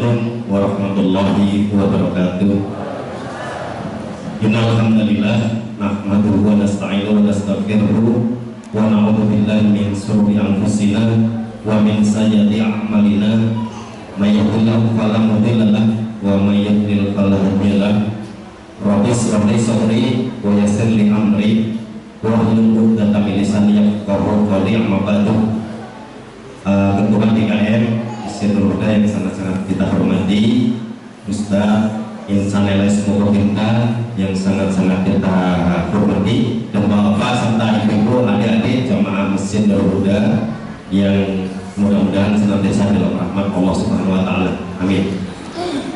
Assalamualaikum warahmatullahi wabarakatuh. Innal hamdalillah nahmaduhu wa nasta'inuhu wa nastaghfiruh wa na'udzu billahi min shururi anfusina wa min sayyiati a'malina. May yahdihillahu fala mudilla lahu wa may yudlil fala hadiya lahu. Rabbi shrah li sadri wa yassir li amri wahlul 'uqdatam min lisani yafqahu qawli. Amma ba'du. Ketua DKM Syekhul Huda yang sangat-sangat kita hormati, Ustaz Insan LS Mukokinta yang sangat-sangat kita hormati, dan Bapak serta Ibu, adik-adik jamaah Masjid Darul Huda yang mudah-mudahan senantiasa dalam rahmat Allah Subhanahu wa Ta'ala. Amin.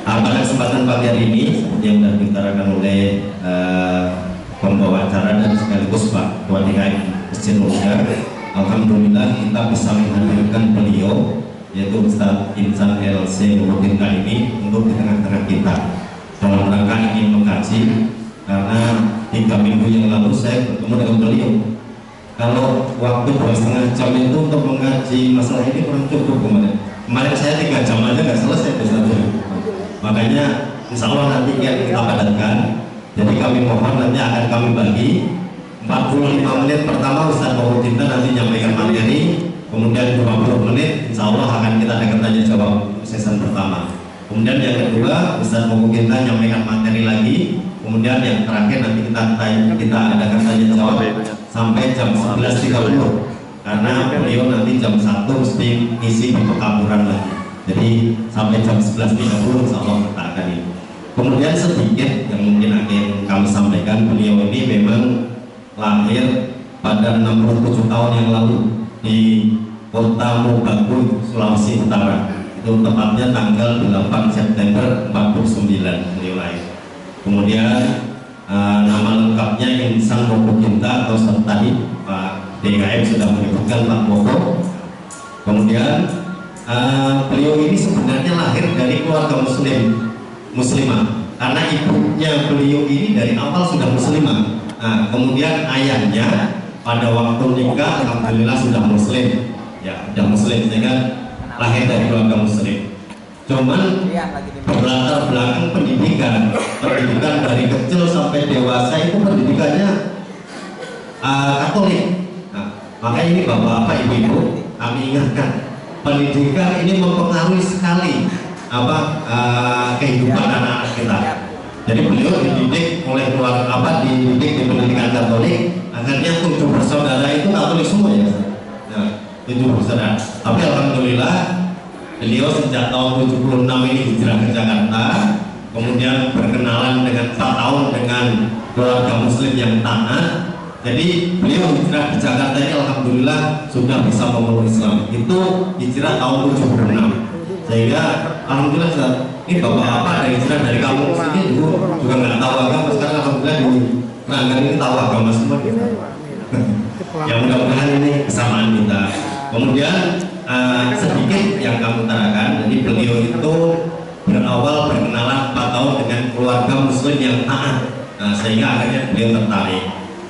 Pada kesempatan pagi hari ini, seperti yang sudah ditarakan oleh pembawa acara dan sekaligus Pak Ketua DKM Masjid Darul Huda, alhamdulillah kita bisa menghadirkan beliau, yaitu Ustaz Insan LC Mukokinta ini untuk di tengah-tengah kita dalam rangka ingin mengkaji, karena 3 minggu yang lalu saya bertemu dengan beliau. Kalau waktu 2,5 jam itu untuk mengkaji masalah ini kurang cukup kemarin saya 3 jam aja nggak selesai Ustaz. Makanya insya Allah nanti kita padatkan. Jadi kami mohon nanti akan kami bagi 45 menit pertama Ustaz Mukokinta nanti nyampaikan materi, kemudian 20 menit insya Allah akan kita akan tanya jawab sesi pertama. Kemudian yang kedua Ustaz Mukokinta nyampaikan materi lagi, kemudian yang terakhir nanti kita adakan tanya jawab sampai jam 11.30, karena beliau nanti jam 1 mesti ngisi di pekaburan lagi. Jadi sampai jam 11.30 insya Allah kita akan ini. Kemudian sedikit yang mungkin akan kami sampaikan, beliau ini memang lahir pada 67 tahun yang lalu di Kota Mobagu, Sulawesi Utara. Itu tepatnya tanggal 8 September 49 beliau lahir. Kemudian nama lengkapnya Insan Mukokinta, atau tadi Pak DKM sudah menyebutkan Pak Moko. Kemudian beliau ini sebenarnya lahir dari keluarga muslimah, karena ibunya beliau ini dari awal sudah muslimah. Kemudian ayahnya pada waktu nikah alhamdulillah sudah muslim, ya sudah muslim, sehingga lahir dari keluarga muslim. Cuman berlatar belakang pendidikan dari kecil sampai dewasa itu pendidikannya Katolik. Makanya ini bapak-bapak, ibu-ibu, kami ingatkan, pendidikan ini mempengaruhi sekali kehidupan anak-anak kita. Jadi beliau dididik oleh keluarga dididik di pendidikan Katolik, akhirnya 7 bersaudara itu Katolik semua ya. Nah, 7 bersaudara. Tapi alhamdulillah beliau sejak tahun 76 ini hijrah ke Jakarta, kemudian berkenalan dengan 4 tahun dengan keluarga muslim yang taat. Jadi beliau hijrah ke Jakarta ini alhamdulillah sudah bisa memeluk Islam. Itu hijrah tahun 76. Sehingga alhamdulillah ini bapak-bapak ada hijrah dari kampung sini dulu juga nggak tahu agama, sekarang alhamdulillah di Keranggan ini tahu agama semua. Ya mudah-mudahan ini kesamaan kita. Kemudian sedikit yang kamu utarakan, jadi beliau itu berawal berkenalan 4 tahun dengan keluarga muslim yang taat, sehingga akhirnya beliau tertarik.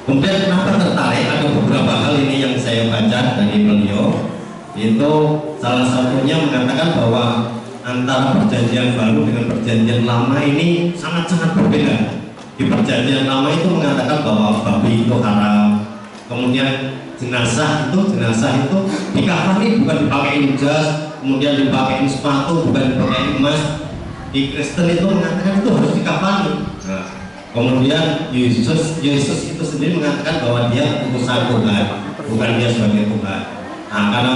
Kemudian kenapa tertarik? Ada beberapa hal ini yang saya baca dari beliau. Itu salah satunya mengatakan bahwa antara perjanjian baru dengan perjanjian lama ini sangat-sangat berbeda. Di perjanjian lama itu mengatakan bahwa babi itu haram, kemudian jenazah itu dikafani bukan dipakai jas, kemudian dipakai sepatu bukan dipakai emas. Di Kristen itu mengatakan itu harus dikafani. Kemudian Yesus itu sendiri mengatakan bahwa dia utusan Tuhan, bukan dia sebagai Tuhan. Karena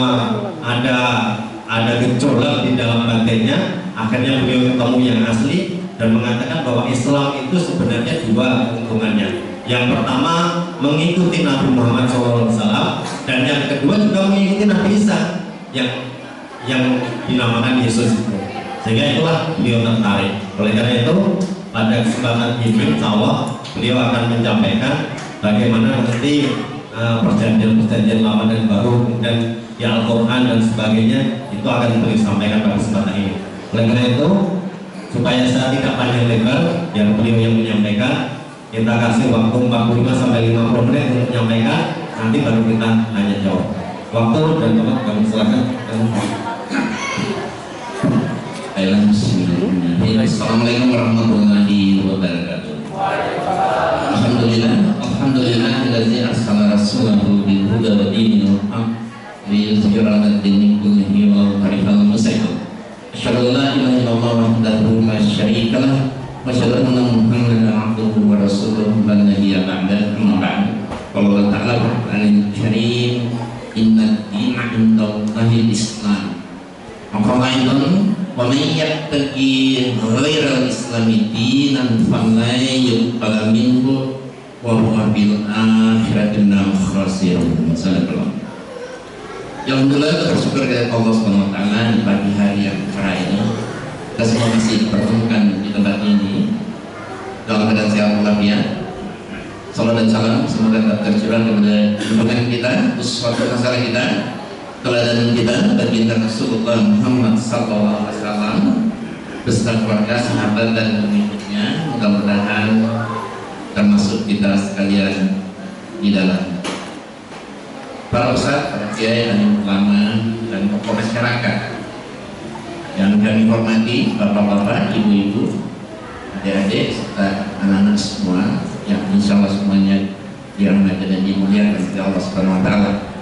ada gejolak di dalam batinnya, akhirnya beliau ketemu yang asli dan mengatakan bahwa Islam itu sebenarnya 2 keuntungannya. Yang pertama mengikuti Nabi Muhammad SAW, dan yang kedua juga mengikuti Nabi Isa yang dinamakan Yesus itu. Sehingga itulah beliau tertarik. Oleh karena itu pada kesempatan ini insya Allah beliau akan menyampaikan bagaimana nanti perjanjian lama dan baru, kemudian ya Al-Quran dan sebagainya, itu akan beliau sampaikan pada kesempatan ini. Oleh karena itu, supaya saya tidak panjang lebar yang beliau yang menyampaikan, kita kasih waktu 45 sampai 50 menit untuk menyampaikan, nanti baru kita tanya jawab. Waktu dan tempat kami silakan. Ayolah, Assalamualaikum warahmatullahi wabarakatuh. Alhamdulillah allazi arsala rasulahu bil huda wa dinil haq liyuzhirahu 'ala ad-dini kullihi wa karihal musyrikun. Asyhadu an la ilaha illallah wahdahu la syarika lah wa asyhadu anna Muhammadan 'abduhu wa rasuluhu la nabiyya ba'dahu amma ba'd. Qala Allah ta'ala fil Qur'anil karim inna ad-dina 'indallahi al-Islam. Maka ayun wa may yattaqi ghairal islami dinan fala yuqbal minhu wa huwa bil akhirati minal khasirin. Sallallahu. Alhamdulillah kita bersyukur kepada Allah Subhanahu wa taala di pagi hari yang cerah ini. Kita semua masih dipertemukan di tempat ini dalam keadaan sehat walafiat. Salam dan salam semoga tetap tercurah kepada junjungan kita, uswatun hasanah kita, teladan kita, baginda Rasulullah Muhammad sallallahu alaihi wasallam beserta keluarga, sahabat dan pengikutnya. Mudah-mudahan termasuk kita sekalian di dalam. Para ustadz, para kiai, dan ulama dan tokoh masyarakat yang kami hormati, bapak-bapak, ibu-ibu, adik-adik, serta anak-anak semua yang insya Allah semuanya dirahmati dan dimuliakan oleh Allah Subhanahu wa taala.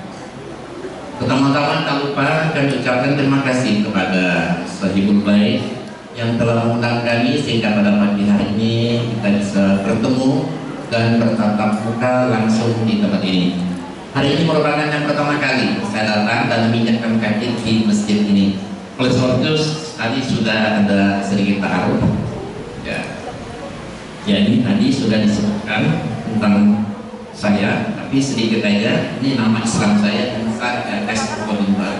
Pertama-tama tak lupa kami ucapkan terima kasih kepada Sahibul Bait yang telah mengundang kami sehingga pada pagi hari ini kita bisa bertemu dan bertatap muka langsung di tempat ini. Hari ini merupakan yang pertama kali saya datang dan menginjakkan kaki di masjid ini. Oleh sebab itu tadi sudah ada sedikit ta'aruf. Ya. Jadi tadi sudah disebutkan tentang saya, tapi sedikit aja. Ini nama Islam saya, saya tes Kominfo.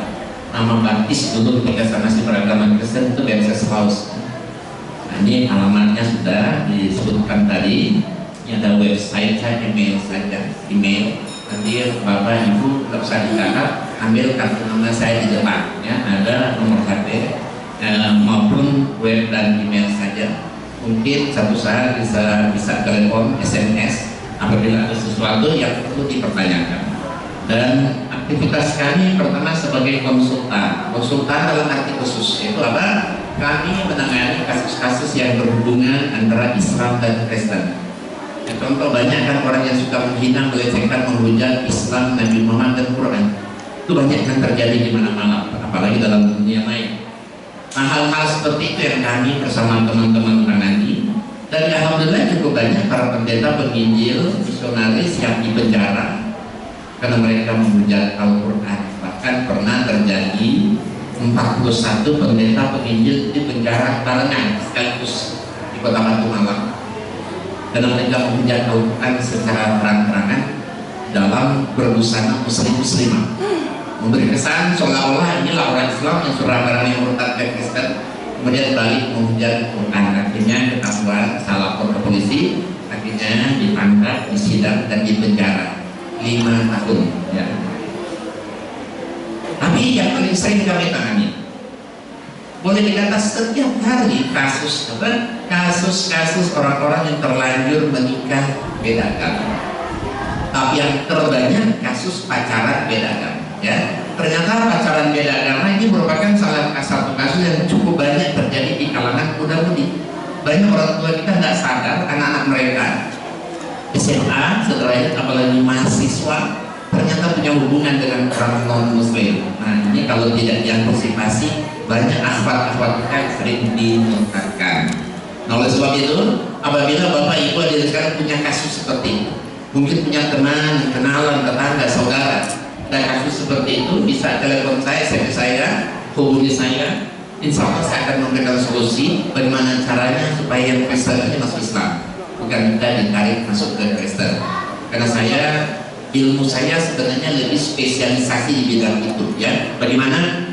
Nama baptis dulu ketika saya masih beragama Kristen itu BMS House. Nah, ini alamatnya sudah disebutkan tadi. Ini ada website saya, email saja, email. Nanti bapak ibu tidak usah dicatat, ambil kartu nama saya di depan, ya ada nomor HP maupun web dan email saja. Mungkin satu saat bisa telepon, SMS apabila ada sesuatu yang perlu dipertanyakan. Dan aktivitas kami pertama sebagai konsultan dalam arti khusus, yaitu apa? Kami menangani kasus-kasus yang berhubungan antara Islam dan Kristen. Contoh banyak kan orang yang suka menghina, melecehkan, menghujat Islam, Nabi Muhammad dan Quran. Itu banyak yang terjadi di mana-mana, apalagi dalam dunia lain. Nah, hal-hal seperti itu yang kami bersama teman-teman tangani. Dan alhamdulillah cukup banyak para pendeta, penginjil, misionaris yang dipenjara karena mereka menghujat Al-Quran. Bahkan pernah terjadi 41 pendeta, penginjil dipenjara barengan sekaligus di Kota Batu Malang. Dan mereka menghujat Al-Quran secara terang-terangan dalam berbusana muslimah, memberi kesan seolah-olah inilah orang Islam yang surah yang murtad ke Kristen, kemudian balik menghujat Al-Quran. Akhirnya ketahuan, salah lapor ke polisi, akhirnya ditangkap, disidang dan dipenjara 5 tahun. Ya. Tapi yang paling sering kami tangani, boleh dikata setiap hari kasus-kasus orang-orang yang terlanjur menikah beda agama. Tapi yang terbanyak kasus pacaran beda agama. Ya, ternyata pacaran beda agama ini merupakan salah satu kasus yang cukup banyak terjadi di kalangan muda-mudi. Banyak orang tua kita nggak sadar anak-anak mereka SMA, setelahnya apalagi mahasiswa, ternyata punya hubungan dengan orang non-muslim. Nah, ini kalau tidak diantisipasi, banyak akhwat-akhwat kita sering dimurtadkan. Nah, oleh sebab itu, apabila bapak ibu adik sekarang punya kasus seperti itu, mungkin punya teman, kenalan, tetangga, saudara, dan kasus seperti itu, bisa telepon saya, SMS saya, hubungi saya. Insya Allah saya akan memberikan solusi bagaimana caranya supaya yang Kristen ini masuk Islam, bukan kita ditarik masuk ke Kristen. Karena ilmu saya sebenarnya lebih spesialisasi di bidang itu, ya. Bagaimana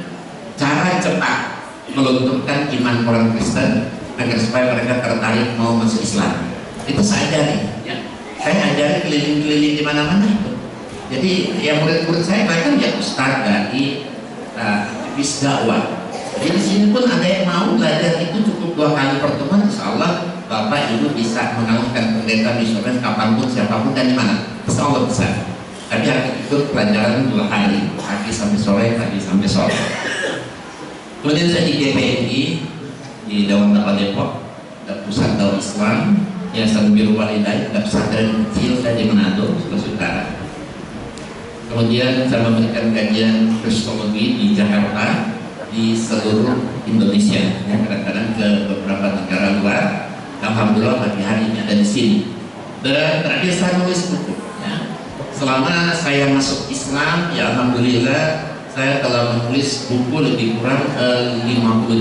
cara cepat melunturkan iman orang Kristen agar supaya mereka tertarik mau masuk Islam. Itu saya ajari, ya. Saya ajari keliling-keliling di mana-mana itu. Jadi yang murid-murid saya mereka ya ustaz, dai, aktivis dakwah. Jadi di sini pun ada yang mau belajar itu cukup 2 kali pertemuan, insya Allah bapak ibu bisa mengalahkan pendeta misioner kapanpun, siapapun dan di mana. Insya Allah bisa. Tapi harus ikut pelajaran 2 hari, pagi sampai sore, pagi sampai sore. Kemudian saya di GPI di Dewan Dakwah Depok, ada pusat dakwah Islam, Yayasan Birrul Walidain, ada pesantren kecil di Manado, Sulawesi Utara. Kemudian saya memberikan kajian kristologi di Jakarta, di seluruh Indonesia, ya, kadang-kadang ke beberapa negara luar. Alhamdulillah pagi hari ini ada di sini. Dan terakhir saya nulis buku. Ya. Selama saya masuk Islam, ya alhamdulillah saya telah menulis buku lebih kurang 50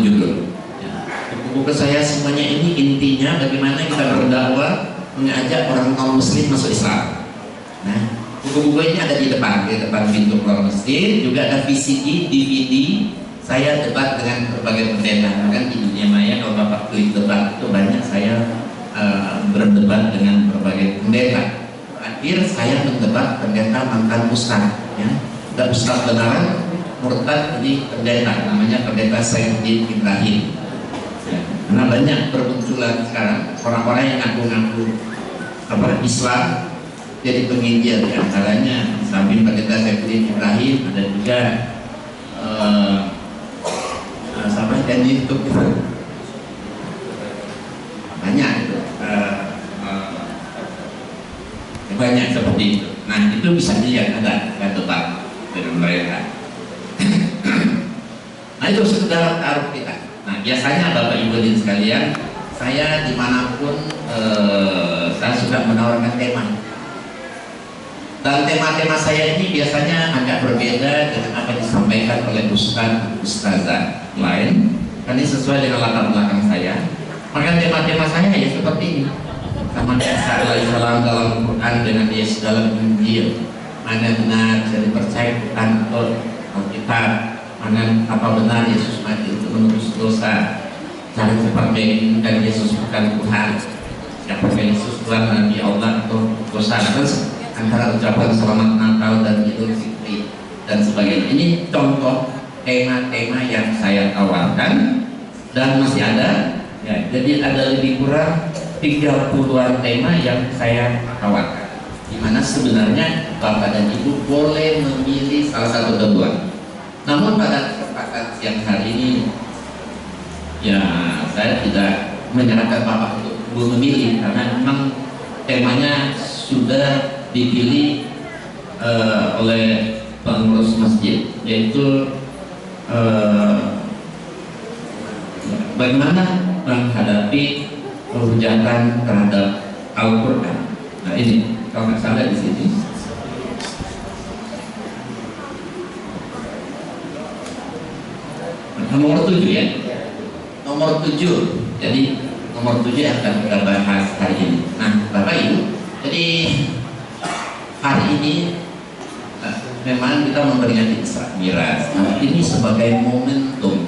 judul. Ya. Buku-buku saya semuanya ini intinya bagaimana kita berdakwah mengajak orang non Muslim masuk Islam. Nah, buku-buku ini ada di depan pintu keluar masjid. Juga ada VCD, DVD. Saya debat dengan berbagai pendeta. Bahkan di dunia maya kalau Bapak klik debat itu banyak saya berdebat dengan berbagai pendeta. Terakhir saya mendebat pendeta mantan ustaz, ya. Dan ustaz benaran murtad jadi pendeta, namanya pendeta Sayyidin Ibrahim. Ya. Karena banyak bermunculan sekarang orang-orang yang ngaku-ngaku Islam jadi penginjil, antaranya samping pendeta Sayyidin Ibrahim ada juga sama dan YouTube itu banyak itu banyak seperti itu. Nah itu bisa dilihat ada tetap dengan mereka. Nah itu sekedar taruh kita. Nah biasanya Bapak Ibu dan sekalian, saya dimanapun saya suka menawarkan tema. Dan tema-tema saya ini biasanya agak berbeda dengan apa yang disampaikan oleh ustazah lain. Karena ini sesuai dengan latar belakang saya. Maka tema-tema saya ya seperti ini. Sama Isa alaihissalam dalam Quran dengan Yesus dalam Injil. Mana benar bisa dipercaya Quran atau Alkitab. Mana apa benar Yesus mati untuk menebus dosa. Cara seperti dan Yesus bukan Tuhan. Siapakah Yesus Tuhan Nabi Allah atau dosa. Terus antara ucapan selamat Natal dan Idul Fitri dan sebagainya. Ini contoh tema-tema yang saya tawarkan dan masih ada ya, jadi ada lebih kurang 30-an tema yang saya tawarkan, dimana sebenarnya Bapak dan Ibu boleh memilih salah satu kedua. Namun pada kesempatan siang hari ini ya saya tidak menyarankan Bapak untuk memilih karena memang temanya sudah dipilih oleh pengurus masjid, yaitu bagaimana menghadapi hujatan terhadap Al-Quran. Nah ini kalau nggak salah di sini nomor 7 ya, nomor 7. Jadi nomor 7 yang akan kita bahas hari ini. Nah Bapak Ibu, jadi hari ini memang kita memperingati Isra Mi'raj. Nah, ini sebagai momentum.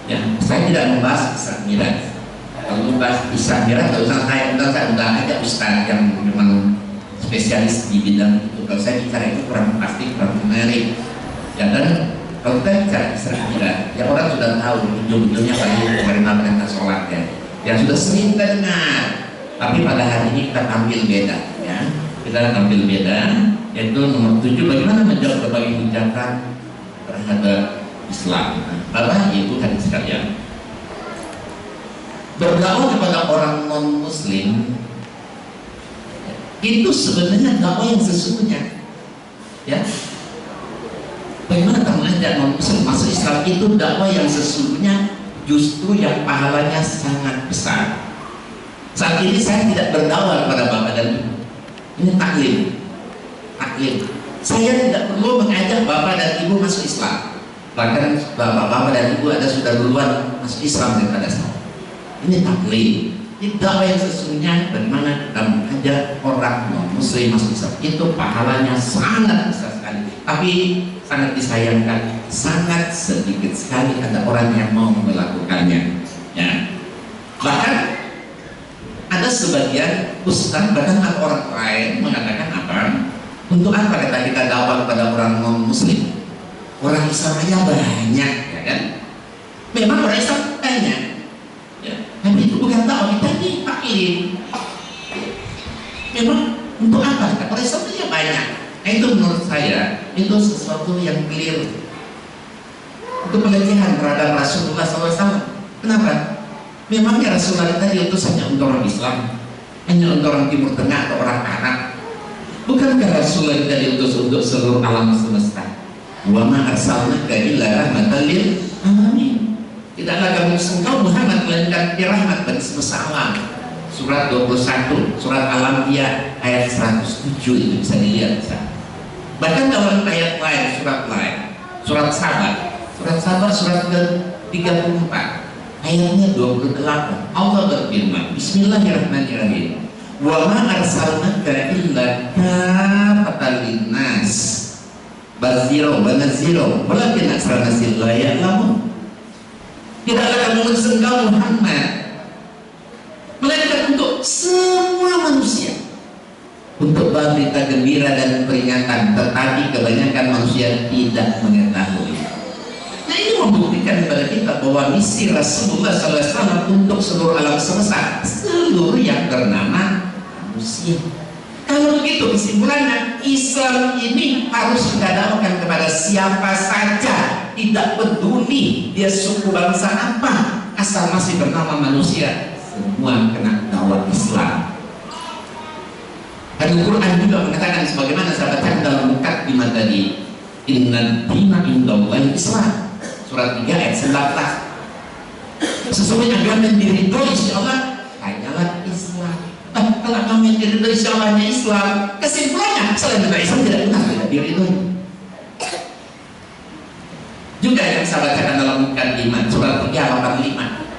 Ya, saya tidak membahas Isra Mi'raj. Kalau membahas Isra Mi'raj, kalau saya undang aja ustaz yang memang spesialis di bidang itu. Kalau saya bicara itu kurang pasti, kurang menarik. Ya, dan kalau kita bicara Isra Mi'raj, ya orang sudah tahu ujung-ujungnya bagi perintah sholat ya. Yang sudah sering kita dengar. Tapi pada hari ini kita tampil beda, ya. Kita tampil beda, yaitu nomor 7, bagaimana menjawab berbagai hujatan terhadap Islam. Bapak Ibu hadirin sekalian, berdakwah kepada orang non Muslim itu sebenarnya dakwah yang sesungguhnya, ya. Bagaimana kita mengajak non Muslim masuk Islam itu dakwah yang sesungguhnya, justru yang pahalanya sangat besar. Saat ini saya tidak berdakwah kepada Bapak dan Ibu. Ini taklim. Saya tidak perlu mengajak Bapak dan Ibu masuk Islam. Bahkan Bapak dan Ibu ada sudah duluan masuk Islam daripada saya. Ini taklim. Ini dakwah yang sesungguhnya bagaimana kita mengajak orang non Muslim masuk Islam. Itu pahalanya sangat besar sekali. Tapi sangat disayangkan, sangat sedikit sekali ada orang yang mau melakukannya. Ya. Bahkan ada sebagian ustaz, bahkan ada orang lain mengatakan apa? Untuk apa kita dakwah kepada orang non Muslim? Orang Islam aja banyak, ya kan? Memang orang Islam banyak, ya. Tapi itu bukan dakwah, kita ini taklim. Memang untuk apa? Orang Islam aja banyak. Nah, itu menurut saya itu sesuatu yang clear. Itu pelecehan terhadap Rasulullah SAW. Kenapa? Memangnya Rasulullah tadi itu hanya untuk orang Islam, hanya untuk orang Timur Tengah atau orang Arab? Bukankah Rasulullah tadi untuk seluruh alam semesta? Wa ma arsalnaka illa rahmatan lil alamin. Tidaklah kami engkau Muhammad melainkan rahmat bagi semesta alam. Surat 21, surat Al-Anbiya ayat 107 itu bisa dilihat. Bahkan dalam ayat lain, surat Sabar surat ke-34 ayatnya 28, Allah berfirman, Bismillahirrahmanirrahim, wa ma arsalnaka illa kafatan linnas basyira wa nadhira walakin aktsara nasi la ya'lamun. Tidaklah kamu mengutus engkau Muhammad melainkan untuk semua manusia, untuk berita gembira dan peringatan, tetapi kebanyakan manusia tidak mengetahui. Nah, ini membuktikan kepada kita bahwa misi Rasulullah SAW untuk seluruh alam semesta, seluruh yang bernama manusia. Kalau begitu kesimpulannya, Islam ini harus kita dakwahkan kepada siapa saja, tidak peduli dia suku bangsa apa, asal masih bernama manusia, semua kena dakwah Islam. Dan Al-Quran juga mengatakan sebagaimana saya bacakan dalam mukaddimah tadi, inna dina indallahi Islam, surat 3 ayat 19. Sesungguhnya agama yang diridhoi insya Allah hanyalah Islam. Kalau agama yang diridhoi insya Allah hanya Islam, kesimpulannya selain dari Islam tidak benar, tidak diridhoi. Juga yang saya bacakan dalam mukaddimah surat 3 ayat 45.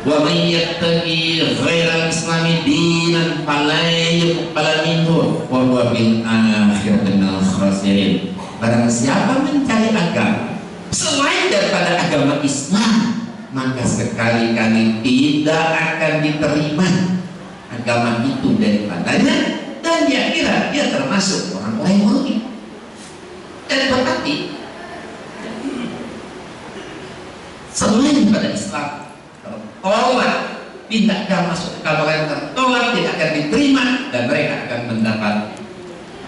Wa may yattaqi ghairal islami dinan fala yuqbal minhu wa huwa bil akhirati minal khasirin. Barang siapa mencari agama selain daripada agama Islam, maka sekali-kali tidak akan diterima agama itu daripadanya, dan dia kira dia termasuk orang-orang yang rugi. Dan berarti selain daripada Islam tolak, tidak akan masuk ke kamar yang tertolak, tidak akan diterima, dan mereka akan mendapat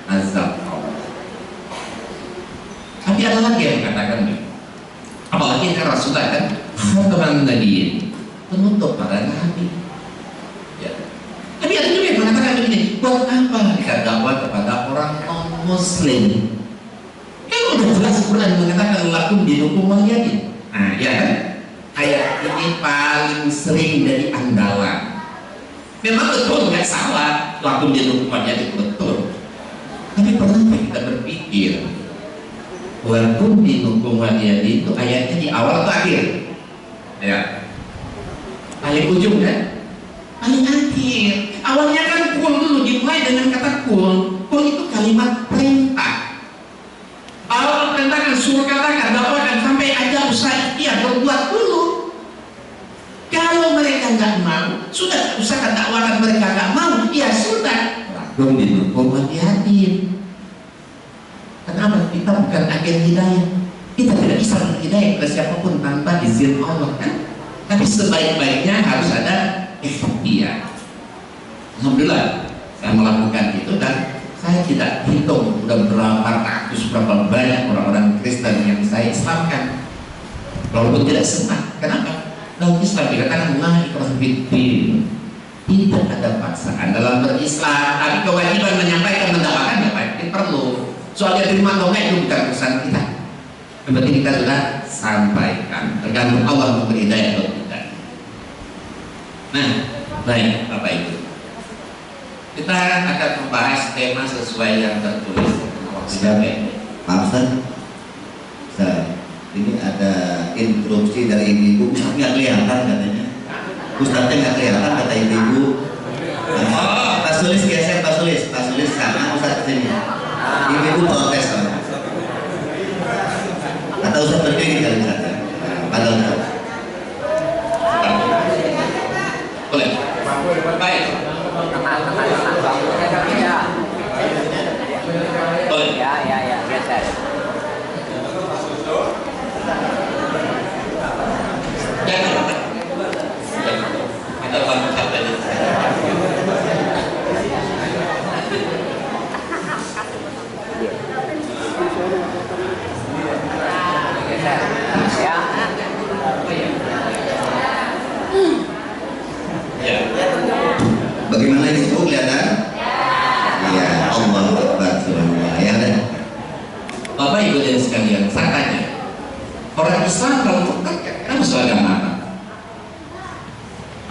azab Allah. Tapi ada lagi yang mengatakan ini, apalagi kan Rasulullah kan khataman nabiyyin, penutup para nabi. Ya. Tapi ada juga yang mengatakan begini, buat apa kita dakwah kepada orang non-Muslim? Kan udah jelas Quran mengatakan lakum dinukum waliyadin. Nah, ya kan? Ayat ini paling sering dari andalan. Memang betul, nggak salah, lakum dinukum waliyadin, betul. Tapi pernah kita berpikir, lakum dinukum waliyadin itu ayatnya di awal atau akhir? Ya, ayat ujung kan? Paling akhir. Awalnya kan kul dulu, dimulai dengan kata kul. Kul itu kalimat perintah. Allah perintahkan, suruh katakan, dakwakan sampai aja usaha ikhtiar, berbuat dulu. Kalau mereka nggak mau, sudah usaha dakwakan, mereka nggak mau, ya sudah. Lakum dinukum waliyadin. Kenapa? Kita bukan agen hidayah. Kita tidak bisa berhidayah kepada siapapun tanpa izin Allah kan? Tapi sebaik-baiknya harus ada ikhtiar. Alhamdulillah saya melakukan itu, dan saya tidak hitung udah berapa banyak orang-orang Kristen yang saya Islamkan. Walaupun tidak semua. Kenapa? Dalam Islam dikatakan la ikraha fiddin. Tidak ada paksaan dalam berislam, tapi kewajiban menyampaikan, mendakwakan ya pasti perlu. Soalnya terima atau enggak itu bukan urusan kita. Yang penting kita sudah sampaikan, tergantung Allah memberi hidayah atau tidak. Nah, baik Bapak Ibu, kita akan membahas tema sesuai yang tertulis. Maaf Ustaz, ini ada instruksi dari ibu-ibu, Ustaz nggak kelihatan katanya. Ustaznya nggak kelihatan kata ibu-ibu. Tas tulis geser, tas tulis sana, Ustaz kesini. Ibu-ibu protes soalnya. Kata Ustaz berdiri kali Ustaz. Padahal Ustaz. Boleh. Baik. Boleh. Ya, geser. Kita lakukan tadi. Ya. orang Islam kalau murtad kan masuk agama apa?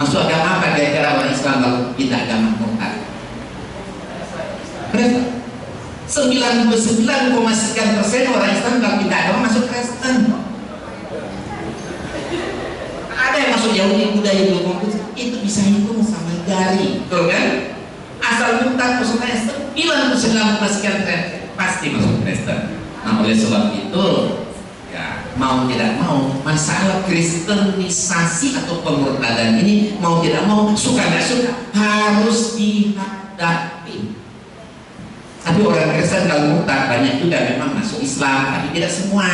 Masuk agama apa kira-kira orang Islam kalau pindah agama murtad? Kristen. 99,sekian% orang Islam kalau pindah agama masuk Kristen. Ada yang masuk Yahudi, Buddha, Hindu, Konfusius, itu bisa hitung sama jari, betul kan? Asal murtad maksudnya 99,sekian% pasti masuk Kristen. Nah oleh sebab itu ya mau tidak mau masalah kristenisasi atau pemurtadan ini mau tidak mau, suka nggak suka harus dihadapi. Tapi orang Kristen kalau murtad banyak juga memang masuk Islam, tapi tidak semua.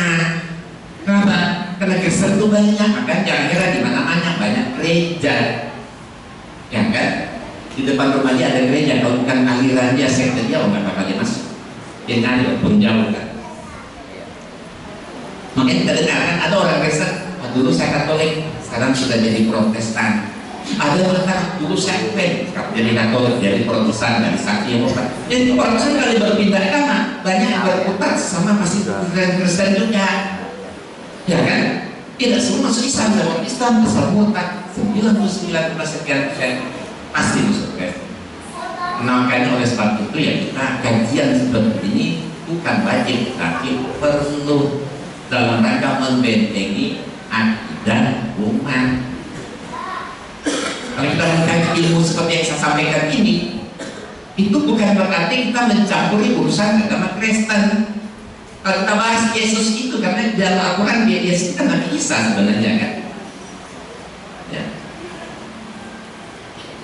Kenapa? Karena Kristen itu banyak, maka jangan kira di mana-mana banyak gereja, ya kan? Di depan rumah dia ada gereja, kalau bukan aliran dia, sekte dia, nggak bakal dia masuk. Dia nyari pun jauh kan. Makanya kita dengar kan ada orang Kristen, dulu saya Katolik, sekarang sudah jadi Protestan. Ada yang berkata dulu saya jadi Katolik, jadi Protestan, dari saksi yang Protestan. Jadi orang Kristen kali berpindah agama, banyak yang berputar sama masih Kristen juga, ya kan? Tidak semua masuk Islam, orang Islam besar murtad 99,sekian% pasti masuk Kristen. Makanya oleh sebab itu ya kita kajian seperti ini bukan wajib, tapi perlu dalam rangka membentengi akidah umat. Kalau kita mengkaji ilmu seperti yang saya sampaikan ini, itu bukan berarti kita mencampuri urusan agama Kristen. Kalau kita bahas Yesus itu karena dalam Al-Quran Yesus kan Nabi Isa sebenarnya kan. Ya.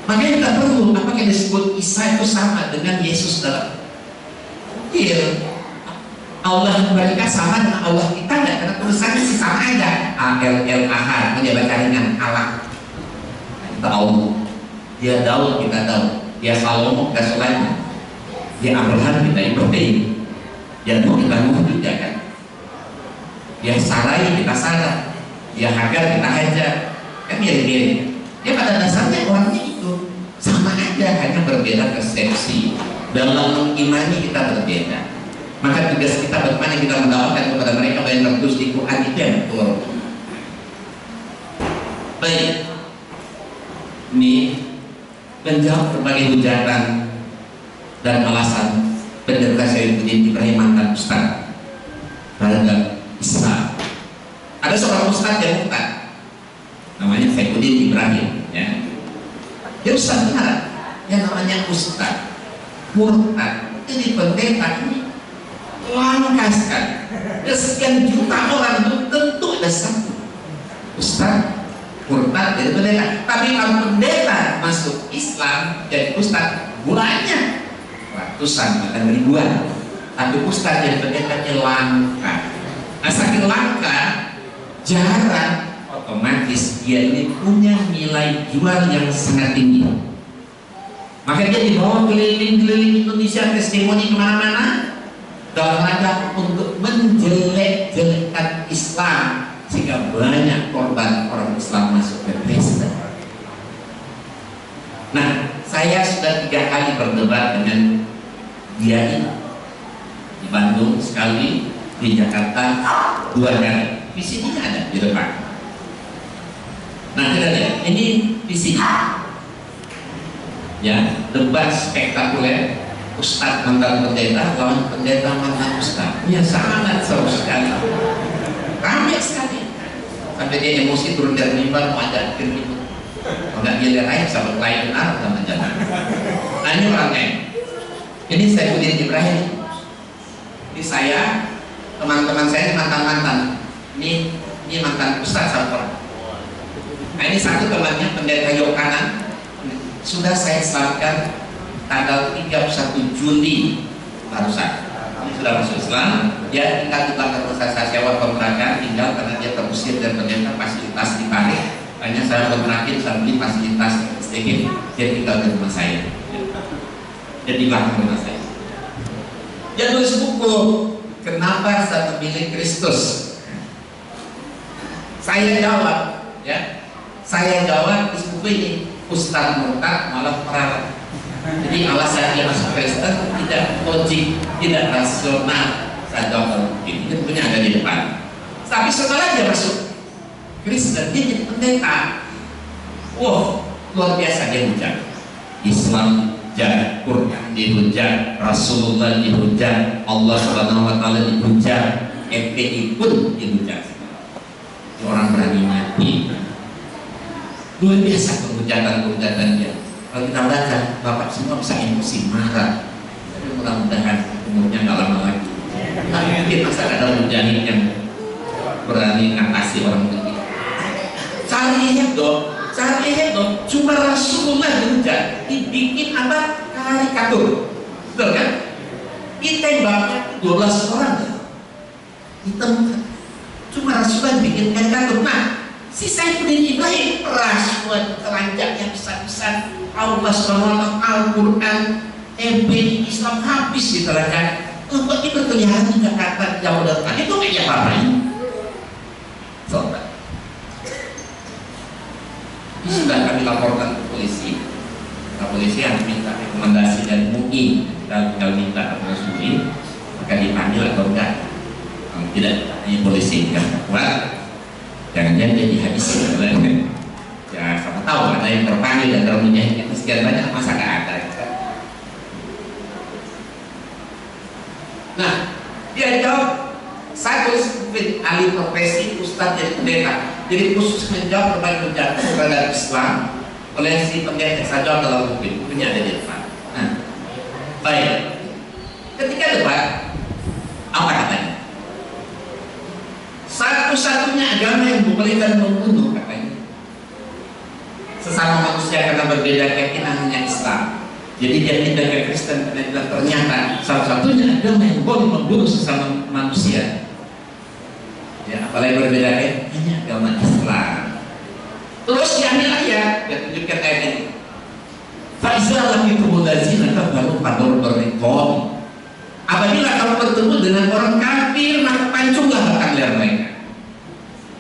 Makanya kita perlu apakah yang disebut Isa itu sama dengan Yesus dalam Allah mereka sama dengan Allah kita enggak, karena tulisannya sih sama aja. A-L-L-A-H, dia baca dengan Allah. Kita Allah, dia Daud kita Daud, dia Salomo kita Sulaiman, dia Abraham kita Ibrahim, dia Nuh kita Nuh juga kan, dia Sarai kita Sarah, dia Hagar kita Hajar, kan mirip-mirip. Ya pada dasarnya orangnya itu sama aja, hanya berbeda persepsi. Dalam imani kita berbeda. Maka tugas kita bagaimana kita mendapatkan kepada mereka yang tertulis di Quran itu yang betul. Baik, ini menjawab berbagai hujatan dan alasan Pendeta Saifuddin Ibrahim mantan Ustaz terhadap Islam. Ada seorang Ustaz yang murtad, namanya Saifuddin Ibrahim, ya. Dia Ustaz benar, yang namanya Ustaz murtad. Jadi pendeta ini langka sekali. Sekian juta orang itu tentu ada satu Ustaz murtad dari pendeta. Tapi kalau pendeta masuk Islam jadi Ustaz banyak, ratusan bahkan ribuan. Tapi Ustaz jadi pendetanya langka. Nah, saking langka, jarang, otomatis dia ini punya nilai jual yang sangat tinggi. Maka dia dibawa keliling-keliling Indonesia, testimoni kemana-mana dalam rangka untuk menjelek-jelekkan Islam, sehingga banyak korban orang Islam masuk ke Kristen. Nah, saya sudah 3 kali berdebat dengan dia ini, di Bandung sekali, di Jakarta 2 kali. Visinya ada di depan. Nah, kita lihat ini visinya, ya, debat spektakuler. Ustadz mantan pendeta lawan pendeta mantan ustadz, ya sangat seru sekali, ramai sekali, sampai dia emosi turun dari mimbar mau ada ribut, kalau nggak dia lihat aja sahabat lain benar sama jalan. Nah ini orangnya, ini Saifuddin Ibrahim, ini saya, teman-teman saya mantan, ini mantan ustadz satu orang. Nah ini satu temannya pendeta Yohanan, sudah saya selamatkan tanggal 31 Juli barusan. Ini sudah masuk Islam. Dia tinggal di belakang rumah saya sewa kontrakan, tinggal karena dia terusir dan ternyata fasilitas ditarik. Hanya saya kontrakin, saya beli fasilitas sedikit. Dia tinggal di rumah saya. Dia di belakang rumah saya. Dia tulis buku, kenapa saya memilih Kristus. Saya jawab, ya. Saya jawab di buku ini, Ustadz murtad malah peralat. Jadi alasan dia masuk Kristen tidak logik, tidak rasional. Saya jawab ini punya ada di depan. Tapi setelah dia masuk Kristen, dia jadi pendeta. Wah, luar biasa dia hujat. Islam dihujat, Quran dihujat, Rasulullah dihujat, Allah Subhanahu wa taala dihujat, FPI pun dihujat. Orang berani mati. Luar biasa penghujatan dia. Kalau kita baca, Bapak semua bisa emosi, marah. Tapi mudah-mudahan umurnya nggak lama lagi. Nah, mungkin masa ada mujahid yang berani ngatasi orang begini. Cari Hebdo, cuma Rasulullah dihujat, dibikin apa? Karikatur, betul kan? Ditembaknya 12 orang, ditembak. Cuma Rasulullah bikin karikatur. Nah, si Saifuddin Ibrahim rasuah telanjangnya besar-besar. Allah SWT, Al-Quran, MPI Islam habis diterangkan. Kok ini berkeliaran di Jakarta jauh depan itu kayak apa-apain? Coba. Ini sudah kami laporkan ke polisi. Polisi yang minta rekomendasi dari MUI, kita tinggal minta rekomendasi, maka dipanggil atau enggak. Kalau tidak, ini polisi kan kuat. Jangan-jangan dia dihabisi. Ya, siapa tahu ada yang terpanggil dan termunyai sekian banyak, masa nggak ada. Nah, dia jawab, saya tulis ahli profesi ustadz jadi pendeta, jadi khusus menjawab berbagai hujatan terhadap Islam oleh si pendeta. Saya jawab dalam bukunya ada di depan. Nah, baik. Ketika debat, apa katanya? Satu-satunya agama yang membolehkan membunuh, katanya, sesama manusia karena berbeda keyakinan hanya Islam. Jadi dia tidak ke Kristen karena ternyata satu-satunya agama yang boleh membunuh sesama manusia. Ya, apalagi berbeda hanya agama Islam. Terus diambil ayat, dia tunjukkan ayat ini. Faizal lagi kemudazina baru pador berikon. Apabila kamu bertemu dengan orang kafir, maka pancunglah batang leher mereka.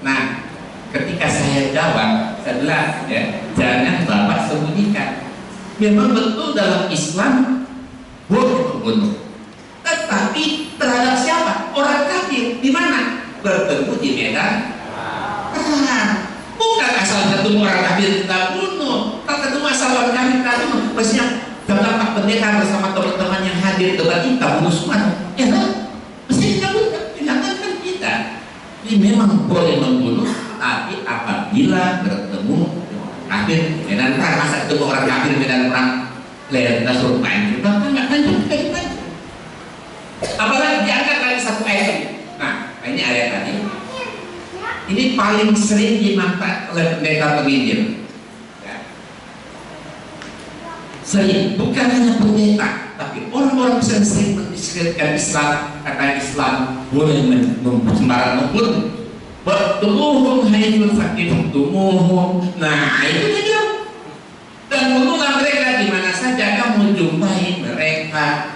Nah, ketika saya jawab, saya bilang, ya, jangan Bapak sembunyikan. Memang betul dalam Islam boleh membunuh, tetapi terhadap siapa? Orang kafir. Di mana? Bertemu di medan perang. Bukan asal ketemu orang kafir kita bunuh, tak ketemu asal orang kafir kita bunuh. Maksudnya dalam Pak Pendeta bersama teman-teman yang hadir debat kita bunuh semua. Ya kan? Mestinya kita bunuh, tindakan kita. Ini memang boleh membunuh, tapi apabila bertemu kafir medan perang. Masa ketemu orang kafir medan perang leher kita suruh main, kita kan nggak lanjut kayak gitu. Apalagi diangkat lagi satu ayat. Nah, ini ayat tadi. Ini paling sering dimanfaat oleh pendeta penginjil. Ya. Sering, bukan hanya pendeta, tapi orang-orang yang sering mendiskreditkan Islam, kata Islam boleh sembarang membunuh. Bertumuhum hayyul fakir tumuhum. Nah, itu dia. Dan bunuhlah mereka di mana saja kamu jumpai mereka.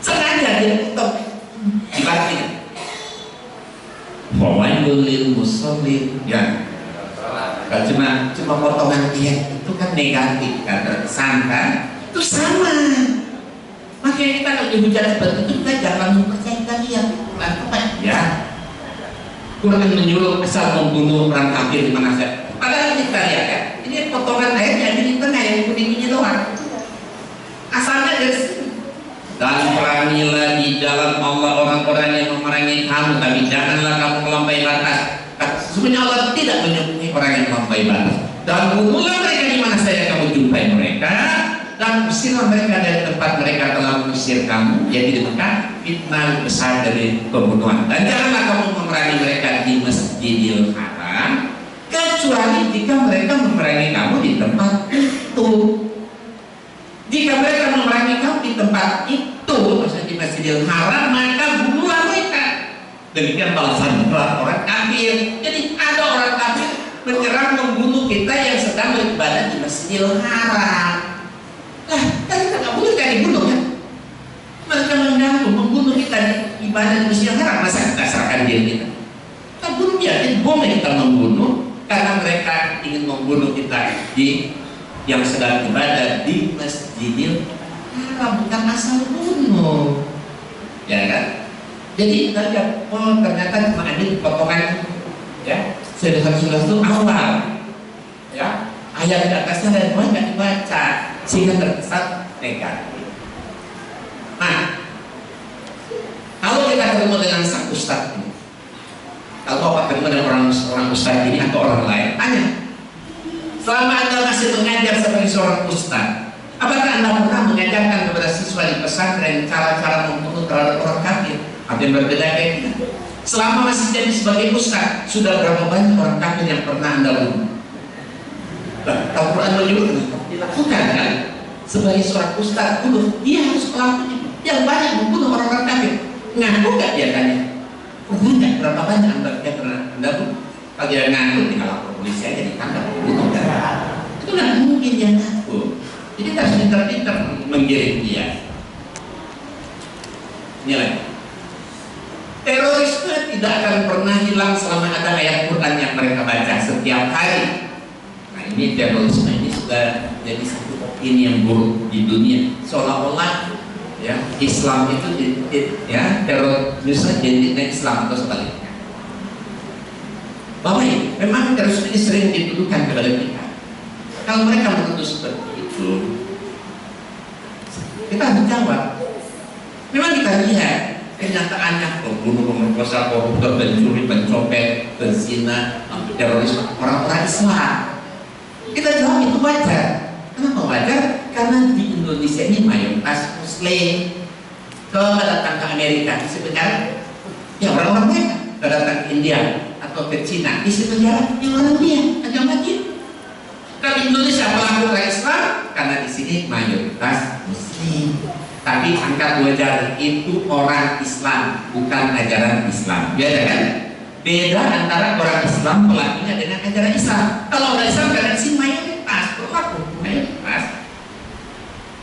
Sengaja dia tutup dibatin. Fawailul lil musallin. Ya. Cuma potongan dia itu kan negatif, kan tersangka itu sama. Makanya kita kalau dihujat seperti itu kita jangan mempercayai dia. Ya, Quran menyuruh asal membunuh orang kafir di mana saja. Padahal kita lihat ya, ini potongan ayat yang di tengah yang kuningnya doang. Asalnya dari sini. Dan perangilah di jalan Allah orang-orang yang memerangi kamu, tapi janganlah kamu melampaui batas. Sesungguhnya Allah tidak menyukai orang yang melampaui batas. Dan bunuhlah mereka di mana saja kamu jumpai mereka, dan usirlah mereka dari tempat mereka telah mengusir kamu, yaitu di Mekah. Fitnah besar dari pembunuhan. Dan janganlah kamu memerangi mereka di Masjidil Haram, kecuali jika mereka memerangi kamu di tempat itu. Jika mereka memerangi kamu di tempat itu, maksudnya di Masjidil Haram, maka bunuhlah mereka. Demikian balasan orang kafir. Jadi ada orang kafir menyerang membunuh kita yang sedang beribadah di Masjidil Haram. Nah, kan kita nggak boleh jadi bunuh ya. Mereka mengganggu, membunuh kita di ibadah di Masjidil Haram. Masa kita serahkan diri kita? Kita bunuh dia, jadi boleh kita membunuh karena mereka ingin membunuh kita di yang sedang ibadah di Masjidil Haram, bukan asal bunuh, ya kan? Jadi kita lihat, oh ternyata cuma ada potongan, ya. Sudah itu awal, ya. Ayat di atasnya dan bawah nggak dibaca, sehingga terkesan negatif. Nah, kalau kita ketemu dengan sang ustadz ini, kalau Bapak ketemu dengan orang ustadz ini atau orang lain, tanya, selama Anda masih mengajar sebagai seorang ustadz, apakah Anda pernah mengajarkan kepada siswa di pesantren cara-cara membunuh terhadap orang kafir? Apa yang berbeda kayak gitu? Selama masih jadi sebagai ustadz, sudah berapa banyak orang kafir yang pernah Anda bunuh? Al-Quran menyuruh dilakukan kan? Sebagai seorang ustadz dulu, dia harus melakukan yang banyak membunuh orang-orang kafir. Ngaku gak dia tanya? Pernah gak? Berapa banyak Anda pernah Anda bunuh? Kalau dia ngaku, tinggal lapor polisi aja ditangkap bunuh. Itu nggak mungkin dia ngaku. Jadi kita harus pintar-pintar menggiring dia. Ini lagi. Terorisme tidak akan pernah hilang selama ada ayat Quran yang mereka baca setiap hari. Nah ini terorisme ini sudah jadi satu opini yang buruk di dunia. Seolah-olah ya Islam itu ya terorisme jadi Islam atau sebaliknya. Bapak ini memang terorisme ini sering dituduhkan kepada kita. Kalau mereka menuduh seperti itu, kita harus jawab. Memang kita lihat kenyataannya pembunuh, pemerkosa, koruptor, pencuri, pencopet, pezina, terorisme orang-orang Islam. Kita jawab itu wajar. Kenapa wajar? Karena di Indonesia ini mayoritas Muslim. Kalau datang ke Amerika, isi penjara ya orang-orang mereka. Kalau datang ke India atau ke Cina, isi penjara yang orang dia, agama dia. Kalau Indonesia pelaku Islam, karena di sini mayoritas Muslim. Tapi angkat dua jari itu orang Islam, bukan ajaran Islam. Beda kan? Beda antara orang Islam pelakunya dengan ajaran Islam. Kalau orang Islam karena di sini mayoritas pelaku, mayoritas.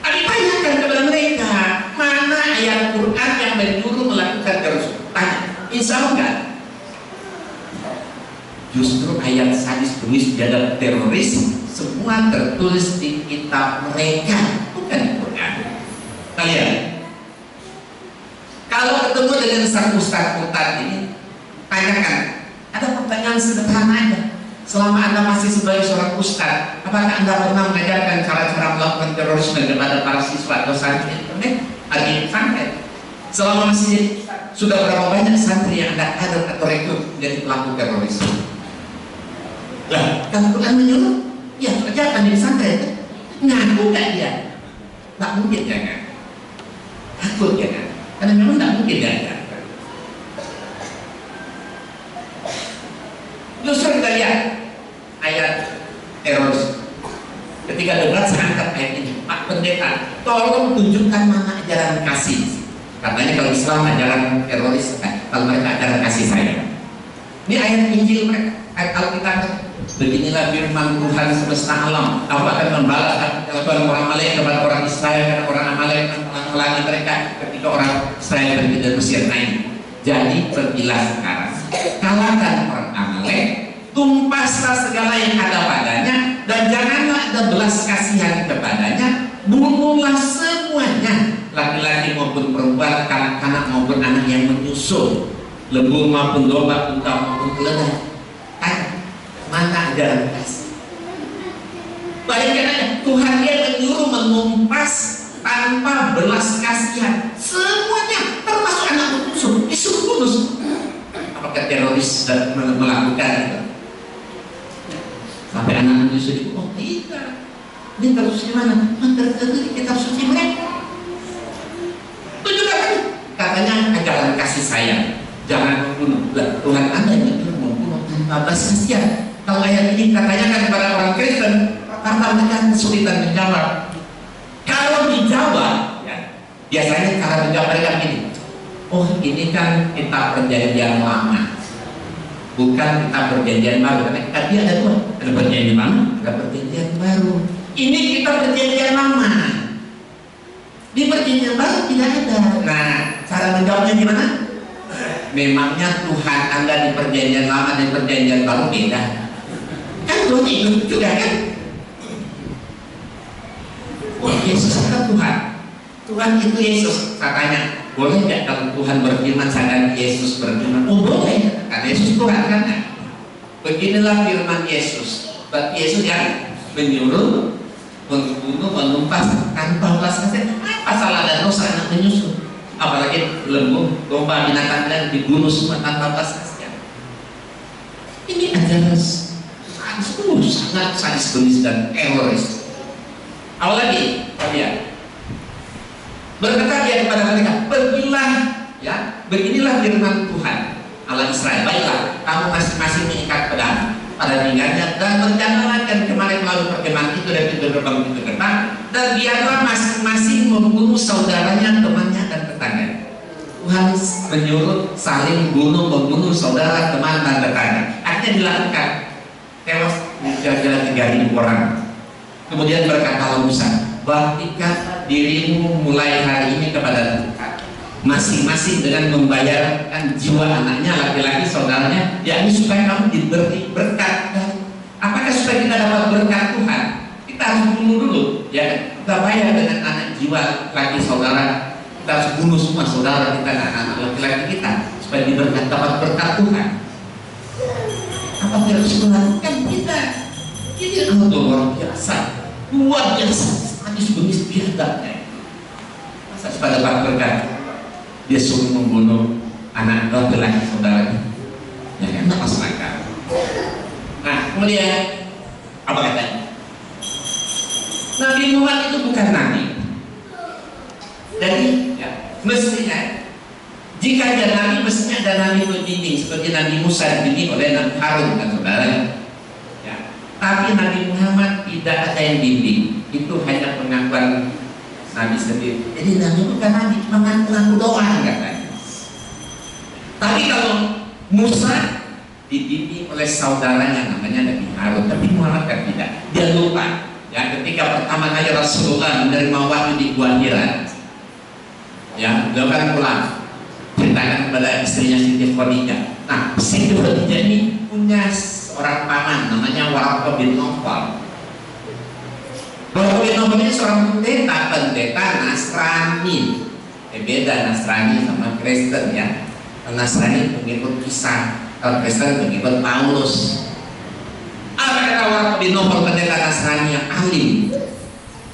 Tapi tanyakan kepada mereka, mana ayat Quran yang menyuruh melakukan terorisme? Tanya, insya Allah enggak. Justru ayat sadis tulis biadab teroris semua tertulis di kitab mereka, bukan di Quran. Kalian kalau ketemu dengan sang ustadz ini, tanyakan, ada pertanyaan sederhana aja. Selama Anda masih sebagai seorang ustadz, apakah Anda pernah mengajarkan cara-cara melakukan terorisme kepada para siswa atau santri internet? Ada santri. Selama masih sudah berapa banyak santri yang Anda kader atau rekrut menjadi pelaku terorisme? Lah, kalau Quran menyuruh, ya kerjakan di santri. Ngaku gak dia? Tak mungkin jangan. Takut ya kan? Karena memang tidak mungkin diajarkan. Justru kita lihat ayat teroris. Ketika debat saya angkat ayat ini, Pak Pendeta, tolong tunjukkan mana ajaran kasih. Katanya kalau Islam ajaran teroris, kalau mereka ajaran kasih sayang. Ini ayat Injil mereka, ayat Alkitab. Beginilah firman Tuhan semesta alam. Aku akan membalas orang Amalek kepada orang Israel dan orang Amalek melangi mereka ketika orang Israel pergi dari Mesir naik. Jadi pergilah sekarang, kalahkan orang Amalek, tumpaslah segala yang ada padanya, dan janganlah ada belas kasihan kepadanya. Bunuhlah semuanya, laki-laki maupun perempuan, kanak-kanak maupun anak yang menyusul, lembu maupun domba, unta maupun keledai. Mana ajaran kasih? Bayangkan aja, Tuhan dia menyuruh menumpas tanpa belas kasihan semuanya, termasuk anak musuh, disuruh bunuh. Apakah teroris melakukan itu? Sampai anak musuh dibunuh? Oh tidak. Ini terus gimana? Tertentu di kitab suci mereka. Tunjukkan aja. Katanya ajaran kasih sayang, jangan membunuh. Lah, Tuhan Anda yang menyuruh membunuh tanpa belas kasihan. Kalau ayat ini katanya kan kepada orang Kristen, karena mereka kesulitan menjawab. Kalau dijawab, ya, biasanya cara menjawab mereka begini. Oh, ini kan kitab perjanjian lama, bukan kitab perjanjian baru. Karena tadi ada dua, ada perjanjian lama, ada perjanjian baru. Ini kitab perjanjian lama. Di perjanjian baru tidak ada. Nah, cara menjawabnya gimana? Memangnya Tuhan Anda di perjanjian lama dan perjanjian baru beda? Kan Tuhan itu juga kan? Oh, Yesus kan Tuhan. Tuhan itu Yesus katanya. boleh nggak kalau Tuhan berfirman sedangkan Yesus berfirman? Oh boleh, kan Yesus Tuhan kan? Beginilah firman Yesus. Berarti Yesus yang menyuruh, membunuh, menumpas tanpa belas kasihan. Apa salah dan dosa anak menyusup? Apalagi lembu, domba, binatang dan dibunuh semua tanpa belas kasihan. Ini adalah sangat sadis dan teroris. Apalagi kalian berkata dia kepada mereka, pergilah, ya, beginilah firman Tuhan Allah Israel. Baiklah, kamu masing-masing mengikat pedang pada pinggangnya dan berjalanlah kemana melalui perkemahan itu dari gerbang itu gerbang, dan biarlah masing-masing membunuh saudaranya, temannya dan tetangganya. Tuhan menyuruh saling bunuh, membunuh saudara, teman dan tetangga. Akhirnya dilakukan, tewas kira-kira 3.000 orang. Kemudian berkata Musa, baktikan dirimu mulai hari ini kepada Tuhan, masing-masing dengan membayarkan jiwa anaknya, laki-laki saudaranya, yakni supaya kamu diberi berkat. Apakah supaya kita dapat berkat Tuhan? Kita harus bunuh dulu, ya. Kita bayar dengan anak jiwa laki saudara. Kita harus bunuh semua saudara kita, anak laki-laki kita, supaya diberkat, dapat berkat Tuhan. Apa yang harus melakukan kita? Ini adalah luar biasa, luar biasa. Hadis bengis biadabnya. Masa supaya dapat berkat dia suruh membunuh anak laki-laki saudaranya? Ya kan, tak masuk akal. Nah, kemudian apa katanya? Nabi Muhammad itu bukan nabi. Jadi, ya, mestinya jika ada nabi, mestinya ada nabi pembimbing seperti Nabi Musa dibimbing oleh Nabi Harun dan saudaranya. Ya. Tapi Nabi Muhammad tidak ada yang bimbing. Itu hanya pengakuan Nabi sendiri. Jadi Nabi bukan nabi, cuma ngaku doang katanya. Tapi kalau Musa dibimbing oleh saudaranya namanya Nabi Harun, tapi Muhammad kan tidak. Dia lupa. Ya, ketika pertama kali Rasulullah menerima wahyu di Gua Hira, ya, beliau kan pulang ceritakan kepada istrinya Siti Khadijah. Nah, Siti Khadijah ini punya seorang paman namanya Waraqah bin Nawfal. Waraqah bin Nawfal ini seorang pendeta Nasrani. Beda Nasrani sama Kristen, ya. Nasrani pengikut Isa, kalau Kristen pengikut Paulus. Apa kata Waraqah bin Nawfal, pendeta Nasrani yang alim?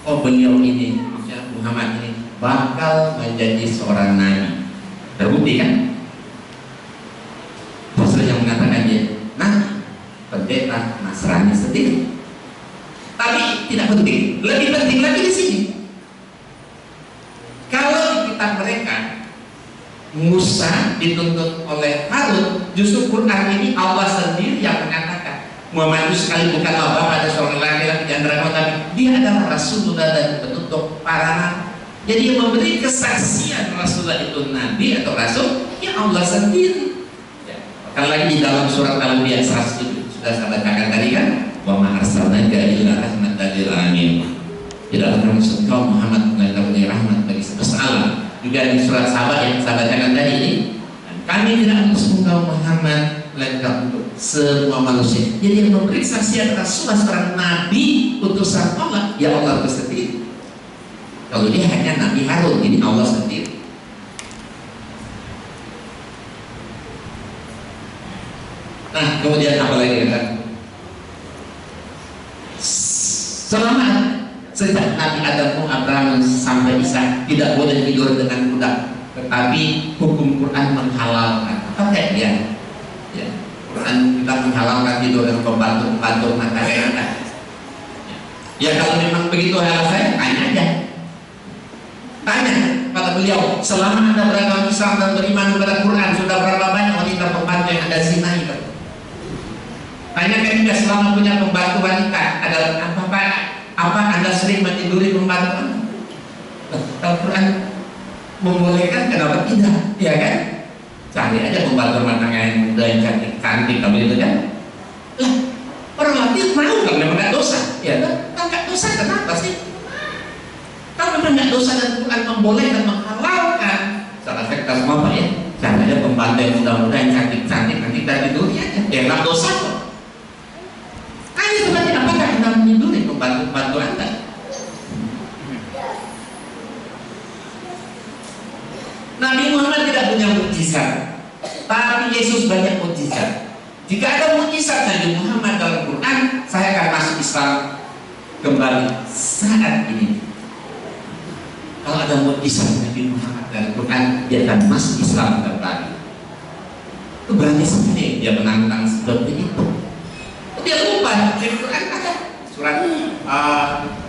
Oh, beliau ini, maksudnya Muhammad ini bakal menjadi seorang nabi. Terbukti kan? Rasul yang mengatakan dia nabi, pendeta Nasrani sendiri. Tapi tidak penting. Lebih penting lagi di sini. Kalau di kitab mereka Musa dituntut oleh Harun, justru Quran ini Allah sendiri yang mengatakan Muhammad itu sekali bukan bapak, ada seorang laki-laki di antara kamu, tapi dia adalah Rasulullah dan penutup para nabi. Jadi yang memberi kesaksian Rasulullah itu nabi atau rasul, ya Allah sendiri. Ya. Kalau lagi di dalam surat Al-Anbiya 107 sudah saya bacakan tadi kan, wa ma arsalnaka illa rahmatan lil alamin. Tidaklah maksud kau Muhammad melainkan rahmat bagi semesta alam. Juga di surat Sabah yang saya bacakan tadi ini, kami tidak mengutus engkau Muhammad melainkan untuk semua manusia. Jadi yang memberi kesaksian Rasulullah seorang nabi utusan Allah, ya Allah itu sendiri. Kalau dia hanya Nabi Harun, ini Allah sendiri. Nah, kemudian apa lagi kan? Selama sejak Nabi Adam, Abraham sampai Isa tidak boleh tidur dengan kuda, tetapi hukum Quran menghalalkan. Apa kayak dia? Ya, Quran kita menghalalkan tidur dengan pembantu matahari. Ya kalau memang begitu alasannya, tanya aja. Tanya pada beliau, selama Anda beragama Islam dan beriman kepada Quran, sudah berapa banyak wanita pembantu yang Anda zinai? Tanyakan juga selama punya pembantu wanita, ada apa Anda sering mentiduri pembantu Anda? Kalau Quran membolehkan, kenapa tidak? Ya kan? Cari aja pembantu rumah tangga yang muda, yang cantik, kamu itu kan? Lah, orang laki mau kan memang nggak dosa? Ya kan? Nggak dosa, kenapa sih? Kalau memang nggak dosa dan Quran membolehkan, menghalalkan, salah kita semua Pak ya, jangan ada pembantu yang muda-muda yang cantik-cantik nanti dari dunia aja, ya nggak dosa kok. Tanya teman, apakah Anda meniduri pembantu Anda? Nabi mukjizat. Tapi Yesus banyak mukjizat. Jika ada mukjizat Nabi Muhammad dalam Quran, saya akan masuk Islam kembali saat ini. Kalau ada mukjizat Nabi Muhammad dalam Quran, dia akan masuk Islam kembali. Itu berani sekali dia menantang seperti itu. Dia lupa di Quran ada surat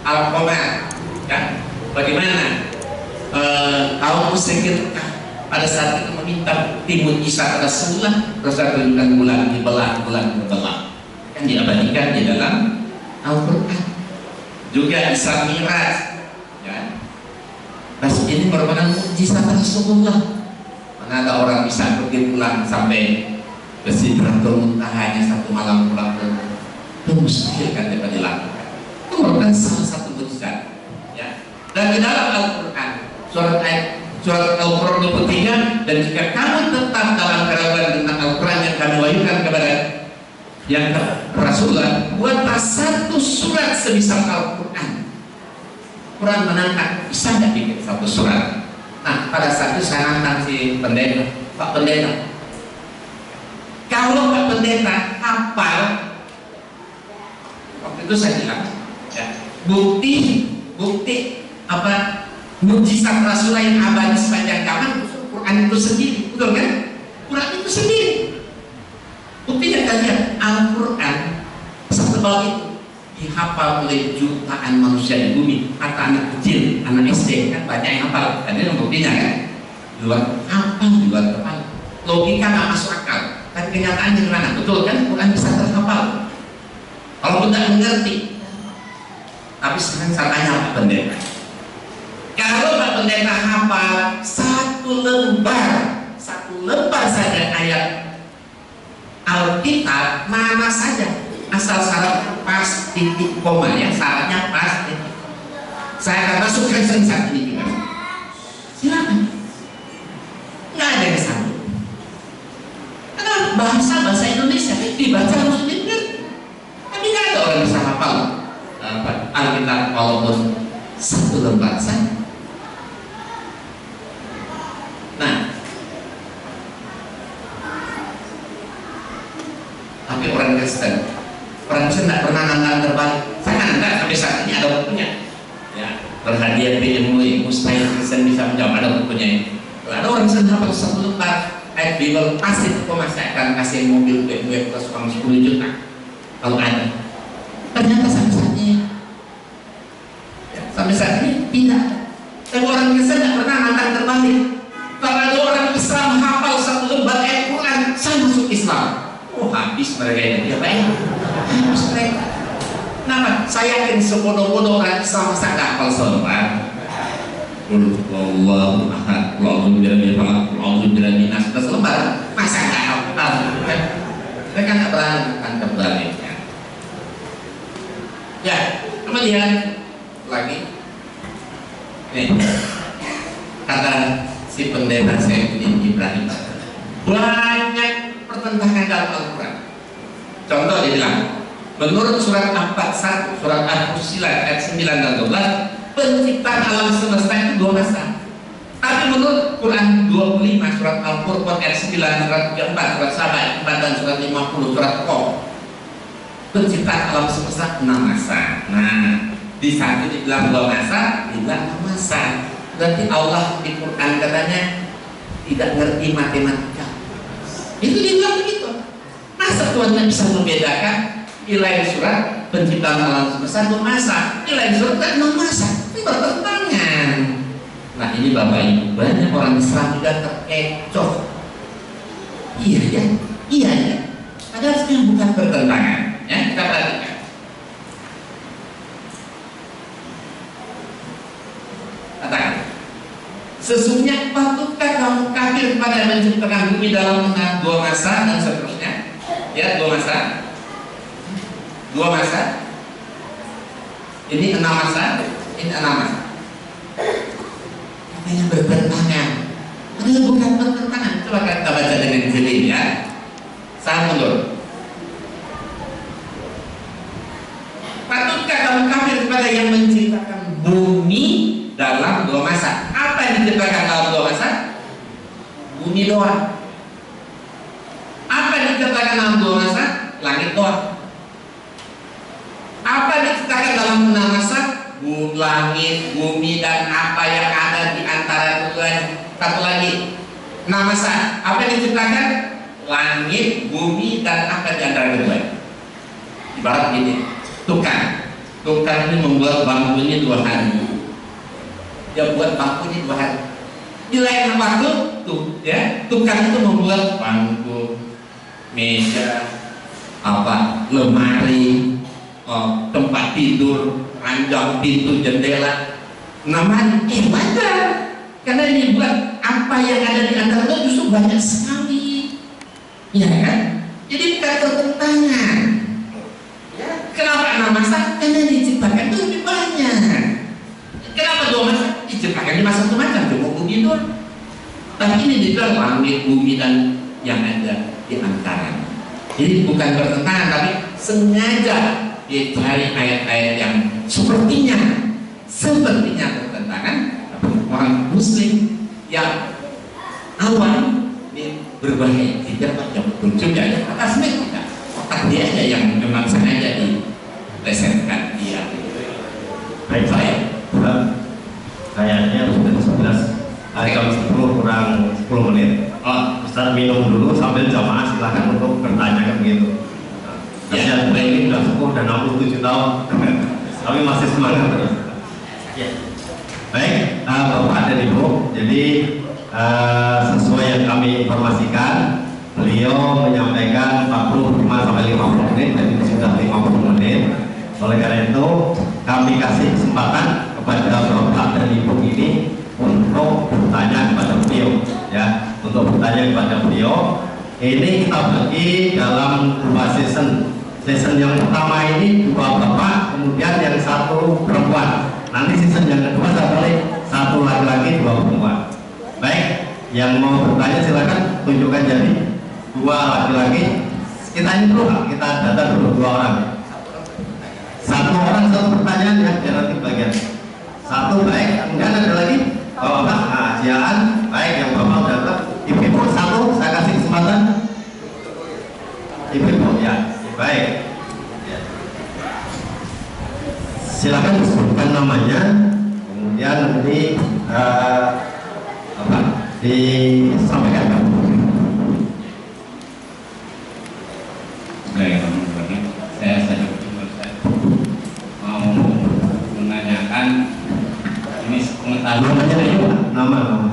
Al-Qamar, ya. Bagaimana kaum musyrikin pada saat itu meminta timun Isa pada sebulan, terus tunjukkan bulan dibelah, kan diabadikan di dalam Al-Quran. Juga Isra Mi'raj, ya. Nah, ini merupakan mukjizat Rasulullah. Mana ada orang bisa pergi pulang sampai ke Sidratul Muntahanya satu malam pulang, itu mustahil kan dapat dilakukan. Itu merupakan salah satu mukjizat, ya. Dan di dalam Al-Quran surat Al-Quran 23, dan jika kamu tetap dalam keraguan tentang Al-Quran yang kami wahyukan kepada yang Rasulullah, buatlah satu surat sebesar Al-Quran. Quran menantang, bisa nggak bikin satu surat? Nah, pada saat itu saya nantang si pendeta, Pak Pendeta, kalau Pak Pendeta hafal, waktu itu saya bilang, ya, bukti apa? Mukjizat Rasulullah yang abadi sepanjang zaman, Quran itu sendiri, betul kan? Quran itu sendiri. Buktinya kalian Al-Quran setebal itu dihafal oleh jutaan manusia di bumi, atau anak kecil, anak SD kan banyak yang hafal. Dan ini buktinya kan, di luar kepala. Logika nggak masuk akal, tapi kenyataannya gimana? Betul kan? Quran bisa terhafal. Kalau tidak mengerti, tapi sekarang saya tanya Pak Pendeta. Kalau Pak Pendeta hafal satu lembar saja ayat Alkitab, mana saja, asal syaratnya pas, titik koma, ya, syaratnya pas, titik. Saya akan masuk Kristen saat ini juga. Silakan. Nggak ada yang sanggup. Karena bahasa Indonesia dibaca harus dimengerti. Tapi nggak ada orang bisa hafal Alkitab walaupun satu lembar saja. Nah, tapi orang Kristen tidak pernah nantang terbalik. Saya kan enggak, sampai saat ini ada bukunya, ya, berhadiah ilmu mustahil Kristen bisa menjawab, ada bukunya. Kalau ada orang Kristen hafal satu lembar ayat Bible, pasti kok saya akan kasih mobil BMW plus uang 10 juta kalau ada. Ternyata sampai saat ini tidak. Tapi orang Kristen tidak pernah nantang terbalik. Kalau ada orang Islam hafal satu lembar ayat Quran, saya masuk Islam. Oh, habis mereka ini. Ya baik, habis mereka. Kenapa? Saya yakin sebodoh-bodoh orang Islam masa nggak hafal selembar. Allahu ahad, Allahu billahi selembar, masa nggak hafal? Mereka nggak berani nantang terbaliknya. Ya, kemudian lagi, nih kata si pendeta Saifudin Ibrahim, banyak pertentangan dalam Al-Quran. Contoh dia bilang, menurut surat 41, surat Al-Fussilat ayat 9 dan 12, penciptaan alam semesta itu 2 masa. Tapi menurut Quran 25, surat Al-Furqan ayat 9, surat 34, surat Saba ayat 4 dan surat 50, surat Qaf, penciptaan alam semesta 6 masa. Nah, di satu dibilang 2 masa, dibilang 6 masa. Berarti Allah di Quran katanya tidak ngerti matematika. Itu dibilang begitu. Masa Tuhan tidak bisa membedakan nilai surat penciptaan alam semesta 2 masa, nilai surat 6 masa? Ini bertentangan. Nah, ini Bapak Ibu, banyak orang Islam juga terkecoh. Iya ya. Padahal itu bukan bertentangan. Ya, kita perhatikan. Katakan, sesungguhnya patutkah kamu kafir pada menciptakan bumi dalam 2 masa dan seterusnya? Ya, 2 masa. 2 masa. Ini 6 masa. Ini 6 masa. Katanya bertentangan. Padahal bukan bertentangan. Coba kita baca dengan jeli, ya. Saya mundur. Patutkah kamu kafir kepada yang menciptakan bumi dalam 2 masa? Apa yang diciptakan dalam 2 masa? Bumi bumi doang. Apa yang diciptakan dalam dua masa? Langit doang. Apa yang diciptakan dalam enam masa? Langit, bumi, dan apa yang ada di antara keduanya. Satu lagi, enam masa. Apa yang diciptakan? Langit, bumi, dan apa di antara keduanya. Ibarat gini, tukang ini membuat bambu ini 2 hari. Dia buat bambu ini 2 hari. Di lain waktu tuh ya, tukang itu membuat bangku, meja, lemari, tempat tidur, ranjang, pintu, jendela. Namanya wajar, karena ini buat apa yang ada di antara itu justru banyak sekali, ya kan? Jadi bukan pertentangan. Ya, kenapa 6 masa? Karena diciptakan itu lebih banyak. Kenapa 2 masa? Diciptakan di masa itu macam cuma bumi doang. Tapi ini dibilang langit, bumi, dan yang ada di antara. Jadi bukan bertentangan, tapi sengaja dicari ayat-ayat yang sepertinya bertentangan. Orang Muslim yang awam ini berbahaya. Tidak macam tunjuknya atas mereka. Otak dia aja yang memang sengaja dilesetkan dia. Baik saya. Kayaknya sudah 11 jam 10 kurang 10 menit. Ustaz minum dulu sambil jamaah silahkan untuk bertanya kan begitu. Ya, ini sudah sepuh dan 67 tahun, tapi masih semangat terus. Ya. Baik, Bapak dan Ibu, jadi sesuai yang kami informasikan, beliau menyampaikan 45-50 menit, jadi sudah 50 menit. Oleh karena itu, kami kasih kesempatan kepada Bapak dan Ibu ini untuk bertanya kepada beliau, ya, untuk bertanya kepada beliau. Ini kita bagi dalam 2 season. Season yang pertama ini 2 bapak, kemudian yang 1 perempuan. Nanti season yang kedua satu laki-laki 2 perempuan. Baik, yang mau bertanya silakan tunjukkan jari. 2 laki-laki. Kita ini dulu, kita data dulu 2 orang. 1 orang 1 pertanyaan ya, biar nanti bagian. 1 baik, kemudian ada lagi. Bapak, Jiaan, baik yang bapak udah dapat. Ibu 1, saya kasih kesempatan. Ibu ya, baik. Silakan disebutkan namanya, kemudian nanti disampaikan. Baik, saya mau menanyakan ini pengetahuan Nama.